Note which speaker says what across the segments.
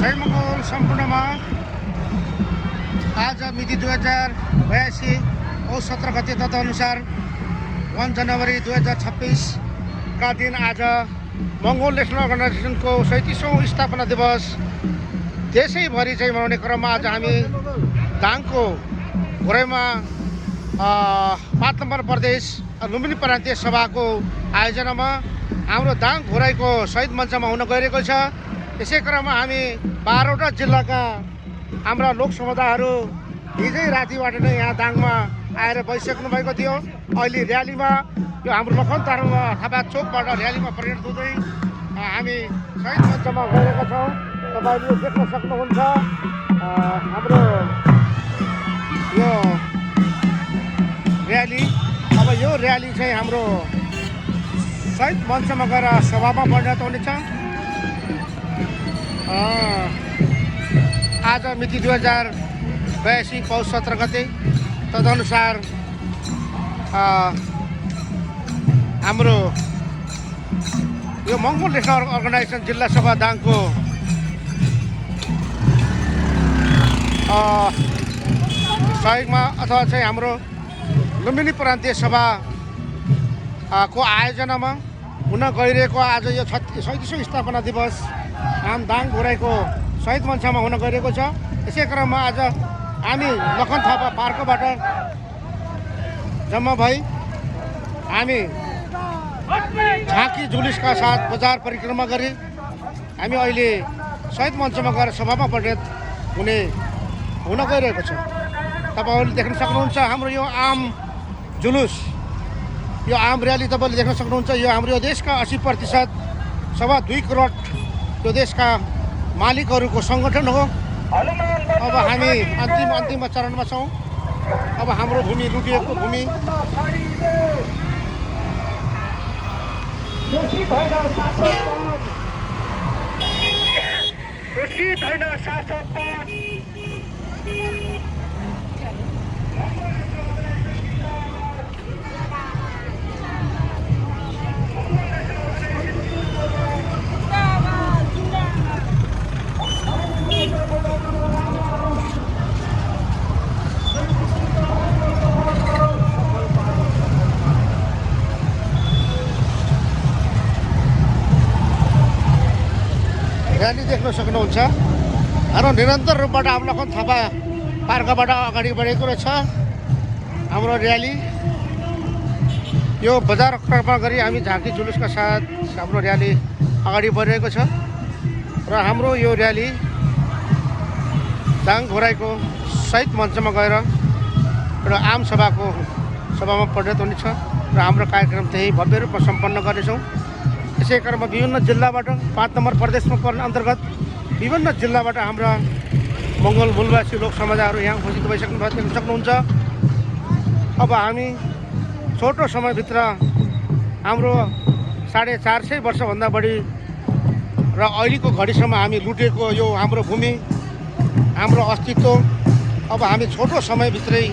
Speaker 1: जय मङ्गल सम्पूर्णमा आज मिति 2082 औ 17 गते तदनुसार 1 जनवरी 2026 का दिन आज मङ्गोल नेसनल अर्गनाइजेसनको 37औं स्थापना दिवस देशैभरि चाहिँ मनाउने क्रममा आज हामी दाङको घोराइमा 5 नम्बर प्रदेश लुम्बिनी प्रान्तीय सभाको आयोजनामा हाम्रो दाङ घोराइको शहीद मञ्चमा हुन गइरहेको छ। यसै क्रममा हामी 12वटा जिल्लाका हाम्रा लोक समुदायहरू हिजै रातिबाट नै यहाँ दाङमा आएर बसिसक्नु भएको थियो। अहिले र्यालीमा यो हाम्रो लखनतारा थापा चोकबाट र्यालीमा परिणत हुँदै हामी शहीद मञ्चमा गइरहेका छौँ। तपाईँले देख्न सक्नुहुन्छ हाम्रो यो र्याली। अब यो र्याली चाहिँ हाम्रो शहीद मञ्चमा गएर सभामा परिणत हुनेछ। आज मिति 2082 पौष 17 गते तदनुसार हाम्रो यो मङ्गोल नेसनल अर्गनाइजेसन जिल्ला सभा दाङको सहयोगमा अथवा चाहिँ हाम्रो लुम्बिनी प्रान्तीय सभा को आयोजनामा हुन गइरहेको आज यो 37औं स्थापना दिवस हाम दाङ घोराइको शहीद मञ्चमा हुन गइरहेको छ। यसै क्रममा आज हामी लखन थापा पार्कबाट जम्मा भई हामी झाँकी जुलुसका साथ बजार परिक्रमा गरी हामी अहिले शहीद मञ्चमा गएर सभामा परिणत हुन गइरहेको छ। तपाईँहरूले देख्न सक्नुहुन्छ हाम्रो यो आम जुलुस, यो आम र्याली तपाईँले देख्न सक्नुहुन्छ। यो हाम्रो यो देशका 80% 2.25 करोड यो देशका मालिकहरूको सङ्गठन हो। अब हामी अन्तिम चरणमा छौँ। अब हाम्रो भूमि लुटिएको भूमि र्याली देख्न सक्नुहुन्छ। हाम्रो निरन्तर रूपबाट अब लखन थापा पार्कबाट अगाडि बढेको रहेछ हाम्रो र्याली। यो बजार क्रममा गरी हामी झाँकी जुलुसका साथ हाम्रो र्याली अगाडि बढिरहेको छ र हाम्रो यो र्याली दाङ घोराइको शहीद मञ्चमा गएर एउटा आम सभामा परिणत हुनेछ र हाम्रो कार्यक्रम त्यही भव्य रूपमा सम्पन्न गर्नेछौँ। यसै क्रममा विभिन्न जिल्लाबाट 5 नम्बर प्रदेशमा पर्ने अन्तर्गत विभिन्न जिल्लाबाट हाम्रा मङ्गोल मूलवासी लोक समुदायहरू यहाँ उपस्थित भइसक्नु भएको देख्न सक्नुहुन्छ। अब हामी छोटो समयभित्र हाम्रो 450 वर्षभन्दा बढी र अहिलेको घडीसम्म हामी लुटेको यो हाम्रो भूमि, हाम्रो अस्तित्व अब हामी छोटो समयभित्रै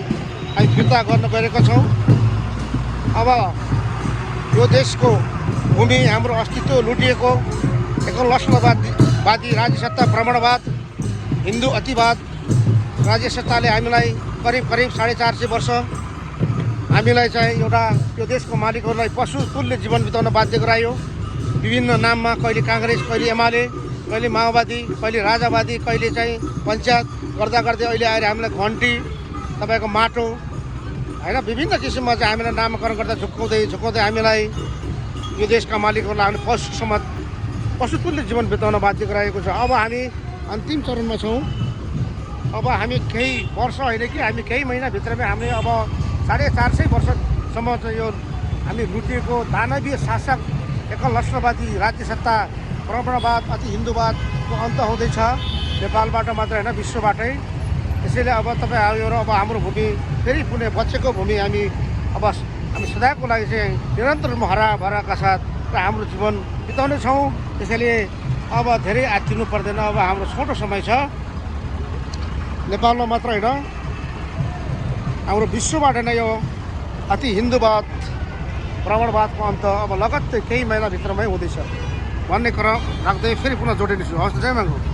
Speaker 1: हामी फिर्ता गर्न गइरहेका छौँ। अब यो देशको भूमि, हाम्रो अस्तित्व लुटिएको एकलक्षवादी राज्य सत्ता प्रमाणवाद, हिन्दू अतिवाद राज्य सत्ताले हामीलाई करिब 450 वर्ष हामीलाई चाहिँ एउटा यो देशको मालिकहरूलाई पशु तुल्य जीवन बिताउन बाध्य गरायो। विभिन्न नाममा कहिले काङ्ग्रेस, कहिले एमाले, कहिले माओवादी, कहिले राजावादी, कहिले चाहिँ पञ्चायत गर्दा गर्दै अहिले आएर हामीलाई घन्टी, तपाईँको माटो होइन विभिन्न किसिममा चाहिँ हामीलाई नामाकरण गर्दा झुक्काउँदै हामीलाई यो देशका मालिकहरूलाई हामीले पशुतुल्य जीवन बिताउन बाध्य गराएको छ। अब हामी अन्तिम चरणमा छौँ। अब हामी केही वर्ष होइन कि हामी केही महिनाभित्रमै हामीले अब 450 वर्षसम्म चाहिँ यो हामी लुटिएको दानवीय शासक एकलक्षवादी राज्य सत्ता प्रमाणवाद अति हिन्दूवादको अन्त हुँदैछ नेपालबाट मात्र होइन विश्वबाटै। त्यसैले अब तपाईँहरू अब हाम्रो भूमि फेरि पुनः बचेको भूमि हामी सदाको लागि चाहिँ निरन्तर रूपमा हराभराका साथ र हाम्रो जीवन बिताउनेछौँ। त्यसैले अब धेरै आत्तिनु पर्दैन। अब हाम्रो छोटो समय छ। नेपालमा मात्र होइन हाम्रो विश्वबाट नै यो अति हिन्दूवाद प्रमाणवादको अन्त अब लगत्तै केही महिनाभित्रमै हुँदैछ भन्ने क्रम राख्दै फेरि पुनः जोडिनेछु। हवस्, जय मङ्गल।